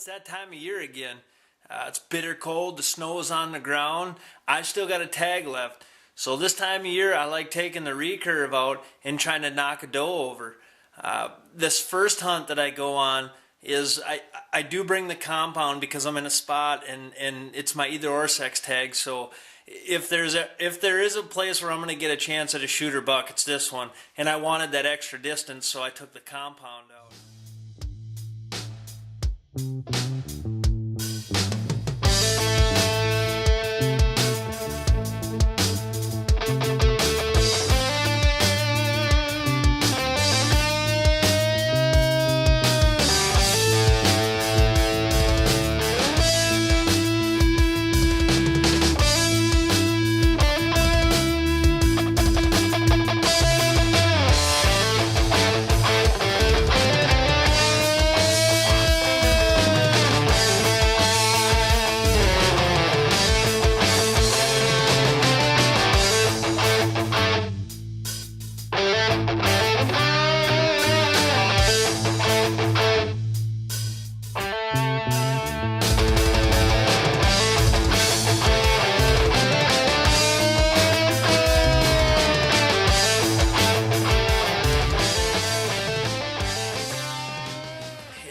it's that time of year again. It's bitter cold, the snow is on the ground. I still got a tag left. So this time of year, I like taking the recurve out and trying to knock a doe over. This first hunt that I go on is I do bring the compound because I'm in a spot and it's my either or sex tag. So if there is a place where I'm going to get a chance at a shooter buck, it's this one. And I wanted that extra distance, so I took the compound out.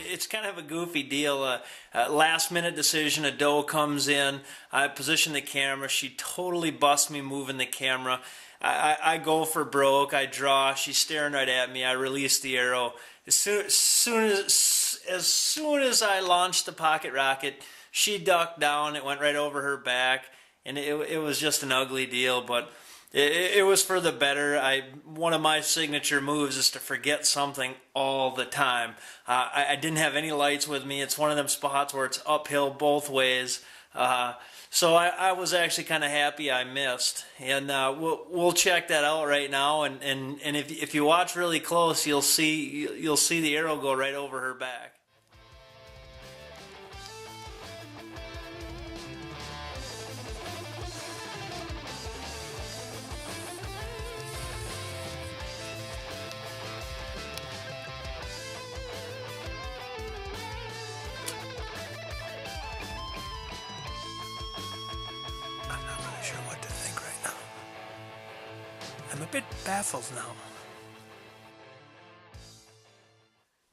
It's kind of a goofy deal. Last minute decision, a doe comes in, I position the camera, she totally busts me moving the camera. I go for broke, I draw, she's staring right at me, I release the arrow. As soon as I launched the pocket rocket, she ducked down, it went right over her back, and it was just an ugly deal, but it was for the better. One of my signature moves is to forget something all the time. I didn't have any lights with me. It's one of them spots where it's uphill both ways. So I was actually kind of happy I missed. And we'll check that out right now. And if you watch really close, you'll see the arrow go right over her back. Sure what to think right now. I'm a bit baffled now.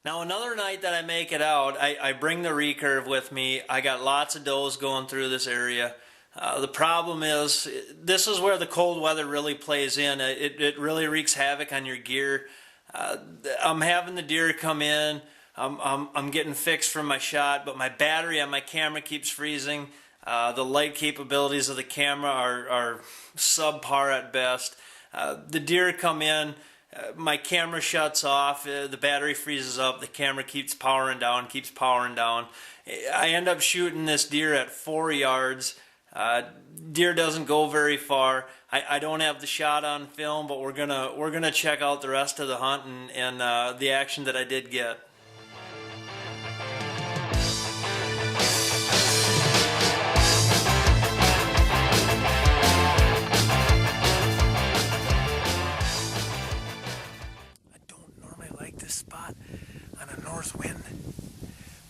Now another night that I make it out, I bring the recurve with me. I got lots of does going through this area. The problem is, this is where the cold weather really plays in. It really wreaks havoc on your gear. I'm having the deer come in. I'm getting fixed from my shot, but my battery on my camera keeps freezing. The light capabilities of the camera are subpar at best. The deer come in, my camera shuts off, the battery freezes up, the camera keeps powering down. I end up shooting this deer at 4 yards. Deer doesn't go very far. I don't have the shot on film, but we're gonna check out the rest of the hunt and the action that I did get. Spot on a north wind,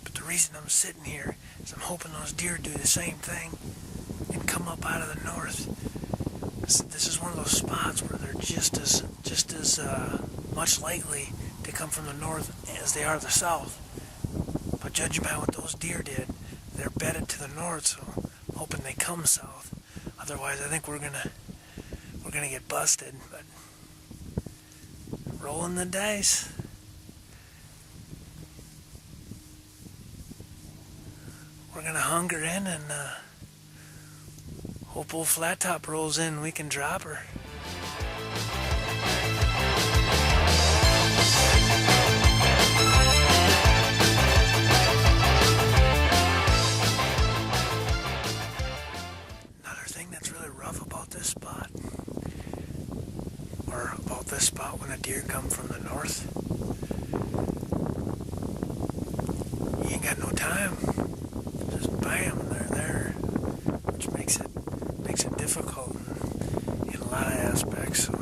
but the reason I'm sitting here is I'm hoping those deer do the same thing and come up out of the north. This is one of those spots where they're just as much likely to come from the north as they are the south. But judging by what those deer did, they're bedded to the north, so I'm hoping they come south. Otherwise, I think we're gonna get busted. But rolling the dice. We're gonna hunger in and hope old Flat Top rolls in and we can drop her. Another thing that's really rough about this spot, or about this spot when a deer come from the north, you ain't got no time. Bam, they're there, which makes it difficult in a lot of aspects. So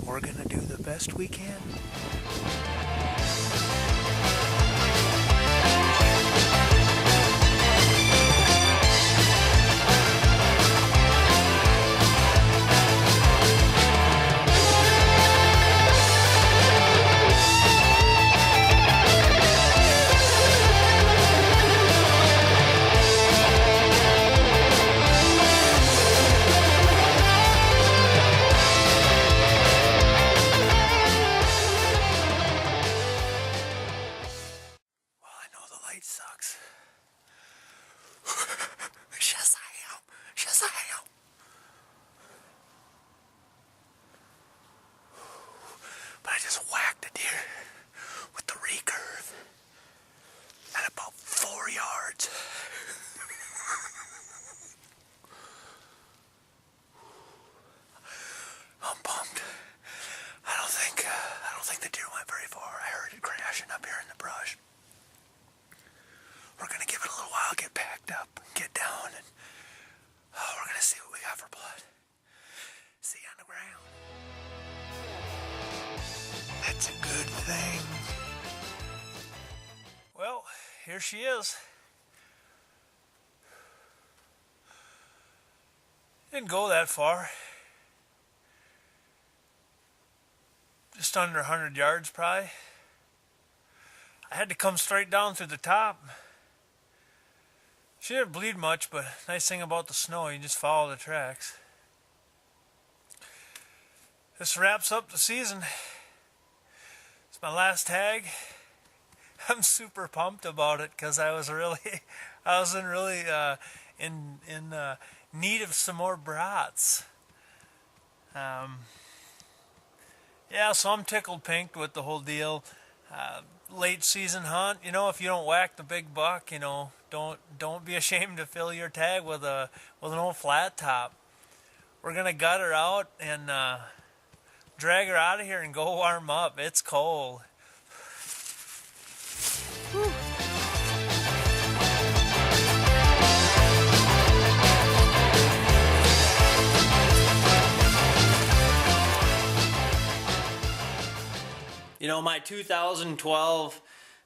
we're gonna do the best we can. picked up and get down, and we're going to see what we got for blood. See on the ground. That's a good thing. Well, here she is. Didn't go that far. Just under 100 yards probably. I had to come straight down through the top. She didn't bleed much, but nice thing about the snow, you just follow the tracks. This wraps up the season. It's my last tag. I'm super pumped about it because I was in need of some more brats. Yeah, so I'm tickled pink with the whole deal. Late season hunt, you know, if you don't whack the big buck, you know, don't be ashamed to fill your tag with an old flat top. We're gonna gut her out and drag her out of here and go warm up. It's cold. Whew. You know, my 2012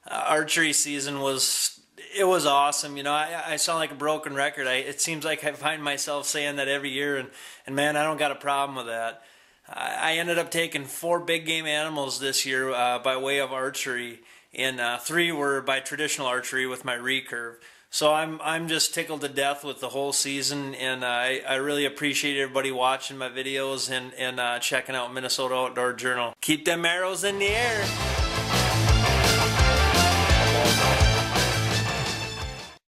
archery season was awesome. You know, I sound like a broken record. It seems like I find myself saying that every year, and man, I don't got a problem with that. I ended up taking 4 big game animals this year by way of archery, and 3 were by traditional archery with my recurve. So I'm just tickled to death with the whole season, and I really appreciate everybody watching my videos and checking out Minnesota Outdoor Journal. Keep them arrows in the air.